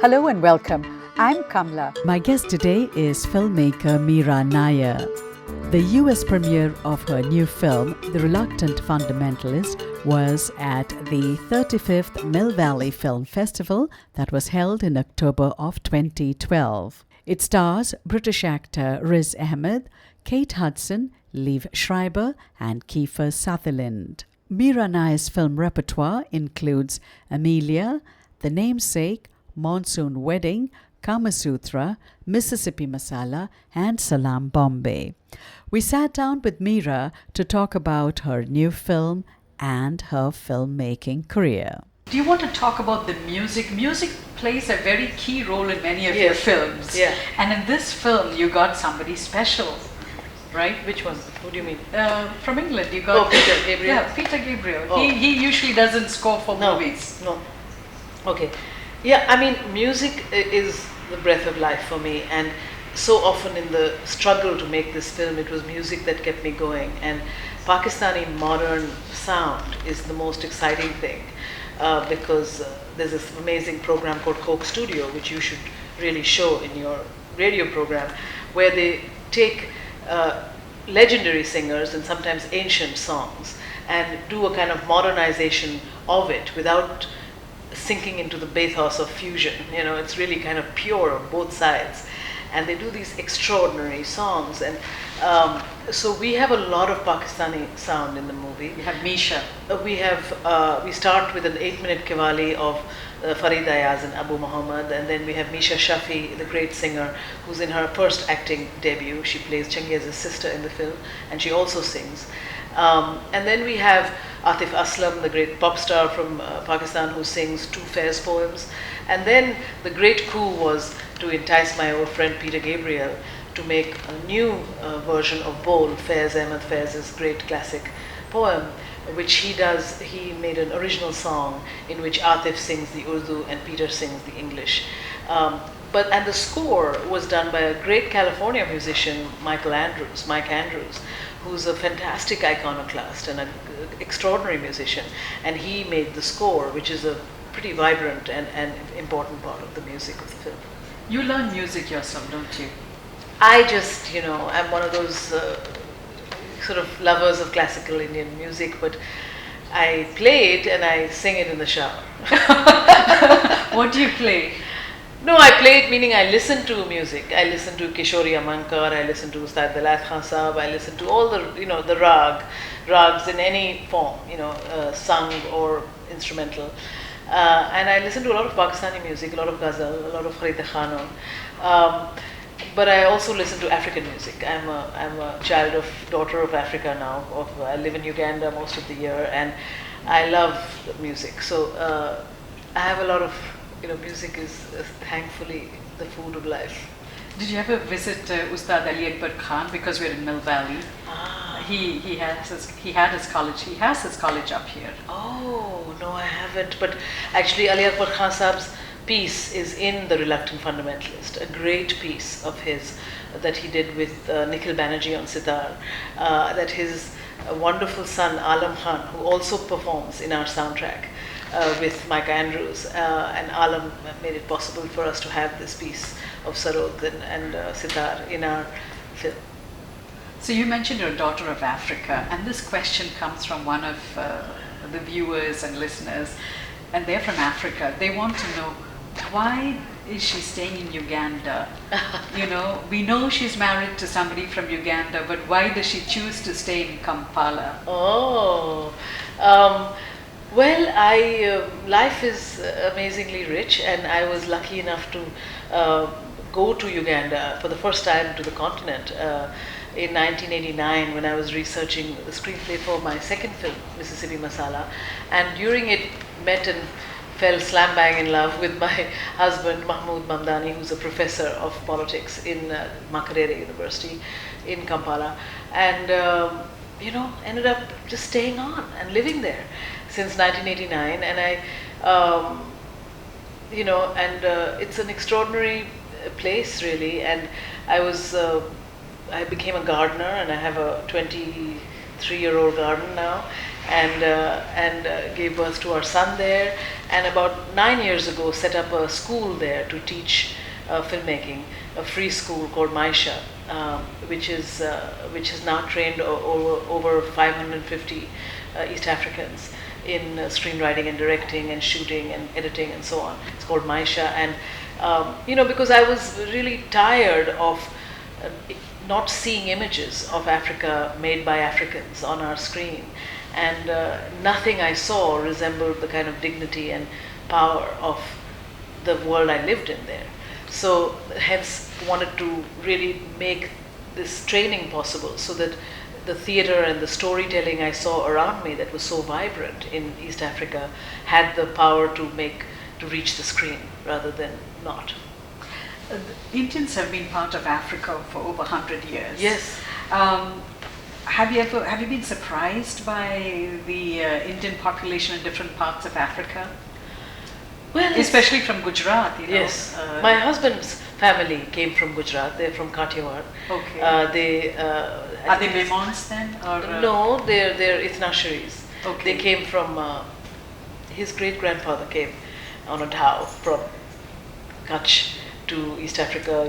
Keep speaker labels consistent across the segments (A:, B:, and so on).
A: Hello and welcome. I'm Kamla.
B: My guest today is filmmaker Mira Nair. The US premiere of her new film, The Reluctant Fundamentalist, was at the 35th Mill Valley Film Festival that was held in October of 2012. It stars British actor Riz Ahmed, Kate Hudson, Liev Schreiber, and Kiefer Sutherland. Mira Nair's film repertoire includes Amelia, The Namesake, Monsoon Wedding, Sutra, Mississippi Masala, and Salaam, Bombay. We sat down with Mira to talk about her new film and her filmmaking career.
A: Do you want to talk about the music? Music plays a very key role in many of your films.
C: Yeah.
A: And in this film, you got somebody special, right?
C: Which one? What do you mean?
A: From England, you got
C: Peter Gabriel.
A: Yeah, Peter Gabriel.
C: Oh.
A: He usually doesn't score for movies.
C: No. Okay. Yeah, I mean, music is the breath of life for me, and so often in the struggle to make this film, it was music that kept me going. And Pakistani modern sound is the most exciting thing because there's this amazing program called Coke Studio, which you should really show in your radio program, where they take legendary singers and sometimes ancient songs and do a kind of modernization of it without sinking into the bathos of fusion. You know, it's really kind of pure on both sides. And they do these extraordinary songs. And so we have a lot of Pakistani sound in the movie.
A: You have Misha.
C: We start with an 8-minute Qawwali of Farid Ayaz and Abu Muhammad, and then we have Misha Shafi, the great singer, who's in her first acting debut. She plays Changez's sister in the film, and she also sings. And then we have Atif Aslam, the great pop star from Pakistan, who sings 2 Fairs poems. And then the great coup was to entice my old friend Peter Gabriel to make a new version of Bol, Fairs Ahmed Fairs' great classic poem, which he does. He made an original song in which Atif sings the Urdu and Peter sings the English. And the score was done by a great California musician, Mike Andrews, who's a fantastic iconoclast and an extraordinary musician. And he made the score, which is a pretty vibrant and important part of the music of the film.
A: You learn music yourself, don't you?
C: I just, I'm one of those sort of lovers of classical Indian music, but I play it and I sing it in the shower.
A: What do you play?
C: No, I play it meaning I listen to music. I listen to Kishori Amankar, I listen to Ustad Dalat Khan Sahab, I listen to all the, the rags in any form, sung or instrumental. And I listen to a lot of Pakistani music, a lot of ghazal, a lot of Farida Khanum. But I also listen to African music. I'm a daughter of Africa now. I live in Uganda most of the year, and I love music. So I have a lot of, music is thankfully the food of life.
A: Did you ever visit Ustad Ali Akbar Khan, because we're in Mill Valley? He has his college up here.
C: Oh no, I haven't. But actually, Ali Akbar Khan Sahab's piece is in The Reluctant Fundamentalist, a great piece of his that he did with Nikhil Banerjee on sitar, that his wonderful son Alam Khan, who also performs in our soundtrack with Mike Andrews, and Alam made it possible for us to have this piece of sarod and sitar in our film.
A: So you mentioned you're a daughter of Africa, and this question comes from one of the viewers and listeners, and they're from Africa. They want to know, why is she staying in Uganda? We know she's married to somebody from Uganda, but why does she choose to stay in Kampala?
C: Well, life is amazingly rich, and I was lucky enough to go to Uganda for the first time to the continent in 1989 when I was researching the screenplay for my second film, Mississippi Masala, and during it met and fell slam bang in love with my husband Mahmoud Mamdani, who's a professor of politics in Makerere University in Kampala, and ended up just staying on and living there since 1989. And it's an extraordinary place really. And I became a gardener, and I have a 23-year-old garden now, and gave birth to our son there. And about 9 years ago, set up a school there to teach filmmaking, a free school called Maisha, which has now trained over 550 East Africans in screenwriting and directing and shooting and editing and so on. It's called Maisha. And because I was really tired of not seeing images of Africa made by Africans on our screen, and nothing I saw resembled the kind of dignity and power of the world I lived in there. So hence wanted to really make this training possible, so that the theater and the storytelling I saw around me that was so vibrant in East Africa had the power to reach the screen rather than not.
A: Indians have been part of Africa for over 100 years.
C: Yes.
A: Have you been surprised by the Indian population in different parts of Africa?
C: Well,
A: especially from Gujarat,
C: Yes. My husband's family came from Gujarat. They're from Kathiawar.
A: Okay.
C: Are
A: they Memons then? Or,
C: no, they're Ithnasharis.
A: Okay.
C: They came from, his great-grandfather came on a dhow from Kutch to East Africa,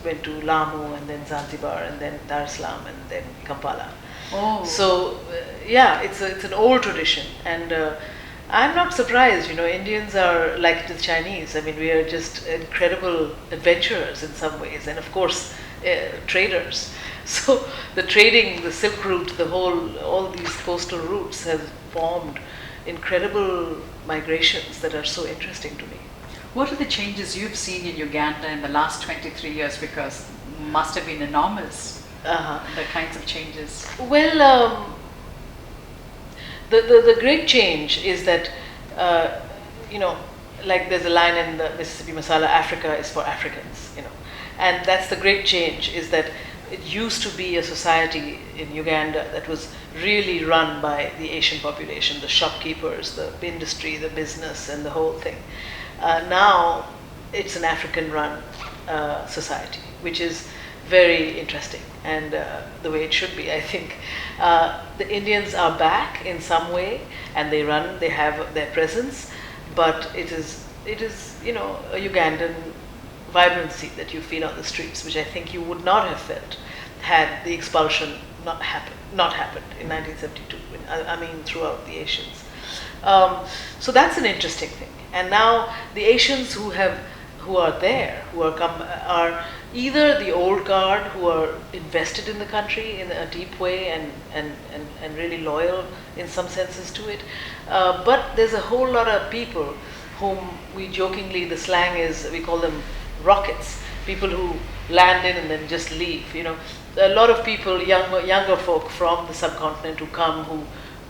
C: went to Lamu and then Zanzibar and then Dar es Salaam and then Kampala.
A: Oh.
C: So, it's an old tradition, and I'm not surprised. Indians are like the Chinese. I mean, we are just incredible adventurers in some ways, and of course, traders. So the trading, the Silk Route, all these coastal routes have formed incredible migrations that are so interesting to me.
A: What are the changes you've seen in Uganda in the last 23 years? Because must have been enormous, the kinds of changes.
C: Well, the great change is that, like there's a line in the Mississippi Masala, Africa is for Africans, and that's the great change, is that it used to be a society in Uganda that was really run by the Asian population, the shopkeepers, the industry, the business, and the whole thing. Now it's an African-run society, which is very interesting, and the way it should be, I think. The Indians are back in some way, and they have their presence, but it is a Ugandan vibrancy that you feel on the streets, which I think you would not have felt had the expulsion not happened in 1972. I mean, throughout the Asians. So that's an interesting thing. And now the Asians who are there, are either the old guard who are invested in the country in a deep way and really loyal in some senses to it, but there's a whole lot of people whom we jokingly, the slang is, we call them rockets, people who land in and then just leave. A lot of people, younger folk from the subcontinent who come, who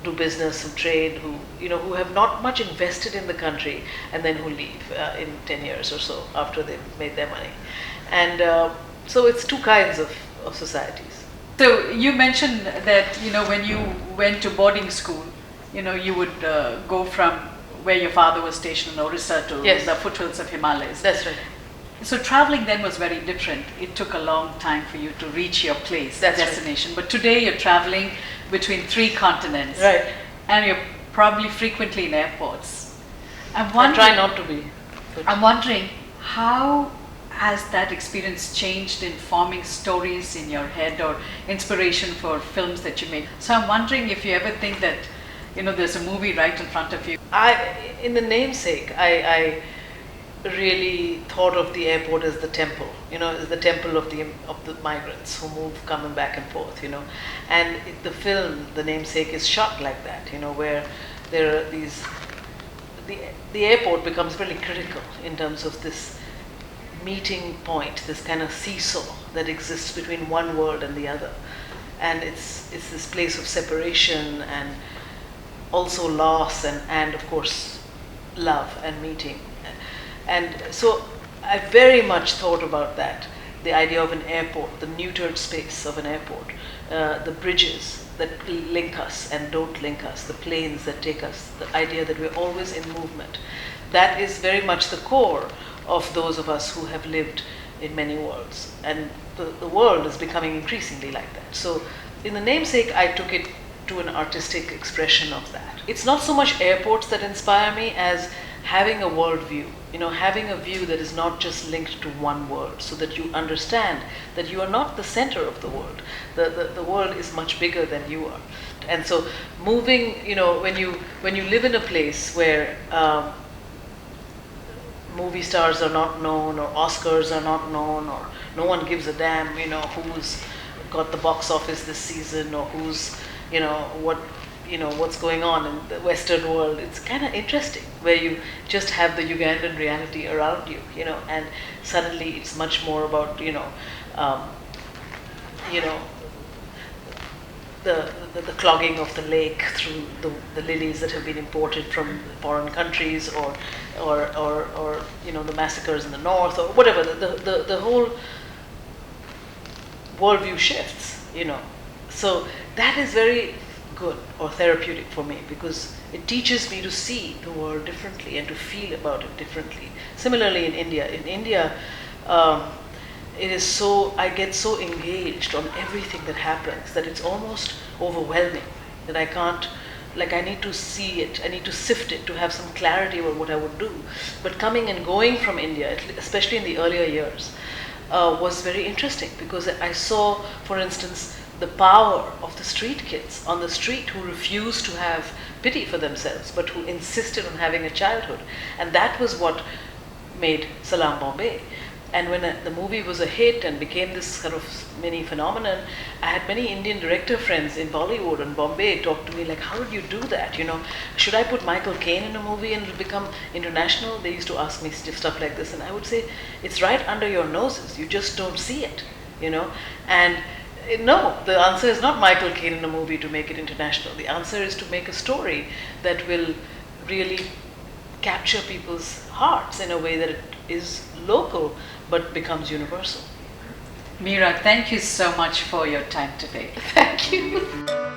C: do business, who trade, who have not much invested in the country, and then who leave in 10 years or so after they've made their money. And so it's two kinds of societies.
A: So you mentioned that, when you went to boarding school, you would go from where your father was stationed in Orissa to the foothills of Himalayas.
C: That's right.
A: So traveling then was very different. It took a long time for you to reach your place, destination. Right. But today you're traveling between 3 continents.
C: Right.
A: And you're probably frequently in airports.
C: I try not to be.
A: I'm wondering, how has that experience changed in forming stories in your head or inspiration for films that you make? So I'm wondering if you ever think that, there's a movie right in front of you.
C: In the namesake, I really thought of the airport as the temple, as the temple of the migrants who move, coming back and forth, And the film, the namesake, is shot like that, where there are these, the airport becomes really critical in terms of this meeting point, this kind of seesaw that exists between one world and the other. And it's this place of separation and also loss and of course love and meeting. And so I very much thought about that, the idea of an airport, the neutered space of an airport, the bridges that link us and don't link us, the planes that take us, the idea that we're always in movement. That is very much the core of those of us who have lived in many worlds. And the world is becoming increasingly like that. So in the namesake, I took it to an artistic expression of that. It's not so much airports that inspire me as having a worldview, having a view that is not just linked to one world, so that you understand that you are not the center of the world. The world is much bigger than you are. And so moving, when you live in a place where movie stars are not known, or Oscars are not known, or no one gives a damn, who's got the box office this season, or who's, what's going on in the Western world. It's kind of interesting, where you just have the Ugandan reality around you, and suddenly it's much more about, the clogging of the lake through the lilies that have been imported from foreign countries, or the massacres in the north, or whatever. The whole worldview shifts, So that is very good or therapeutic for me, because it teaches me to see the world differently and to feel about it differently. Similarly in India, it is so, I get so engaged on everything that happens that it's almost overwhelming, that I can't, I need to see it, I need to sift it to have some clarity about what I would do. But coming and going from India, especially in the earlier years, was very interesting, because I saw, for instance, the power of the street kids on the street who refused to have pity for themselves, but who insisted on having a childhood. And that was what made Salaam Bombay. And when the movie was a hit and became this kind of mini phenomenon, I had many Indian director friends in Bollywood and Bombay talk to me like, how did you do that? Should I put Michael Caine in a movie and it'll become international? They used to ask me stuff like this, and I would say, it's right under your noses. You just don't see it, And no, the answer is not Michael Caine in a movie to make it international. The answer is to make a story that will really capture people's hearts in a way that it is local but becomes universal.
A: Mira, thank you so much for your time today.
C: Thank you.